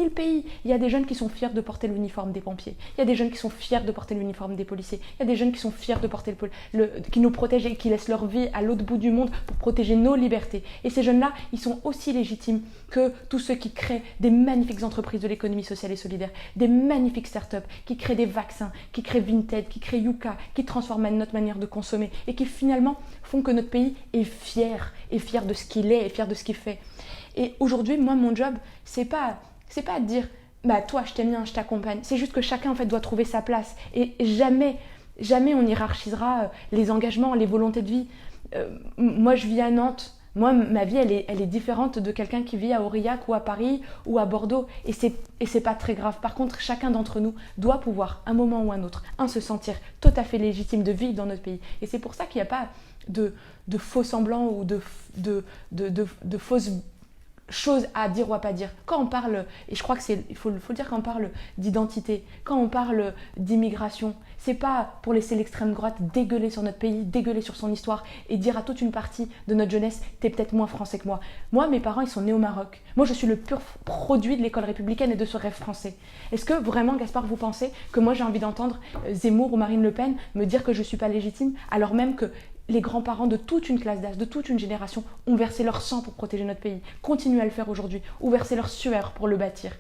Speaker 6: pays. Il y a des jeunes qui sont fiers de porter l'uniforme des pompiers. Il y a des jeunes qui sont fiers de porter l'uniforme des policiers. Il y a des jeunes qui sont fiers de porter qui nous protègent et qui laissent leur vie à l'autre bout du monde pour protéger nos libertés. Et ces jeunes-là, ils sont aussi légitimes que tous ceux qui créent des magnifiques entreprises de l'économie sociale et solidaire, des magnifiques startups, qui créent des vaccins, qui créent Vinted, qui créent Yuka, qui transforment notre manière de consommer et qui finalement font que notre pays est fier de ce qu'il est et fier de ce qu'il fait. Et aujourd'hui, moi, mon job, c'est pas de dire bah toi, je t'aime bien, je t'accompagne. C'est juste que chacun en fait doit trouver sa place et jamais on hiérarchisera les engagements, les volontés de vie. Moi, je vis à Nantes. Moi, ma vie, elle est différente de quelqu'un qui vit à Aurillac ou à Paris ou à Bordeaux. Et c'est pas très grave. Par contre, chacun d'entre nous doit pouvoir, un moment ou un autre, se sentir tout à fait légitime de vivre dans notre pays. Et c'est pour ça qu'il n'y a pas de faux semblants ou de fausses choses à dire ou à pas dire. Quand on parle, et je crois que il faut le dire, quand on parle d'identité, quand on parle d'immigration, c'est pas pour laisser l'extrême droite dégueuler sur notre pays, dégueuler sur son histoire et dire à toute une partie de notre jeunesse, t'es peut-être moins français que moi. Moi, mes parents, ils sont nés au Maroc. Moi, je suis le pur produit de l'école républicaine et de ce rêve français. Est-ce que vraiment, Gaspard, vous pensez que moi, j'ai envie d'entendre Zemmour ou Marine Le Pen me dire que je suis pas légitime, alors même que les grands-parents de toute une classe d'âge, de toute une génération ont versé leur sang pour protéger notre pays, continuent à le faire aujourd'hui, ont versé leur sueur pour le bâtir.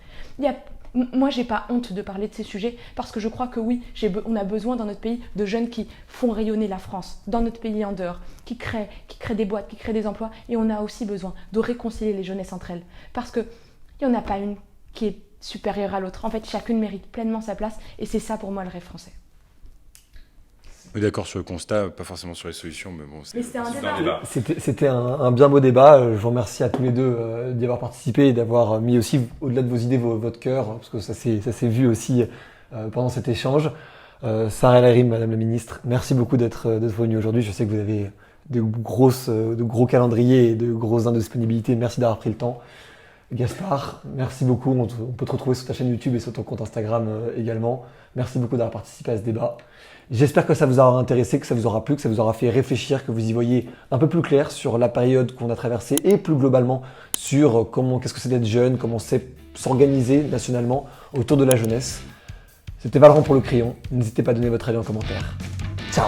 Speaker 6: Moi, j'ai pas honte de parler de ces sujets parce que je crois que oui, on a besoin dans notre pays de jeunes qui font rayonner la France, dans notre pays et en dehors, qui créent des boîtes, qui créent des emplois. Et on a aussi besoin de réconcilier les jeunesses entre elles. Parce qu'il n'y en a pas une qui est supérieure à l'autre. En fait, chacune mérite pleinement sa place et c'est ça pour moi le rêve français.
Speaker 1: D'accord sur le constat, pas forcément sur les solutions, mais bon,
Speaker 6: c'était un débat.
Speaker 8: C'était un bien beau débat. Je vous remercie à tous les deux d'y avoir participé et d'avoir mis aussi, au-delà de vos idées, votre cœur, parce que ça s'est vu aussi pendant cet échange. Sarah El Haïry, Madame la Ministre, merci beaucoup d'être venue aujourd'hui. Je sais que vous avez de gros calendriers et de grosses indisponibilités. Merci d'avoir pris le temps. Gaspard, merci beaucoup. On peut te retrouver sur ta chaîne YouTube et sur ton compte Instagram également. Merci beaucoup d'avoir participé à ce débat. J'espère que ça vous aura intéressé, que ça vous aura plu, que ça vous aura fait réfléchir, que vous y voyez un peu plus clair sur la période qu'on a traversée et plus globalement sur qu'est-ce que c'est d'être jeune, comment c'est s'organiser nationalement autour de la jeunesse. C'était Valorant pour le crayon. N'hésitez pas à donner votre avis en commentaire. Ciao!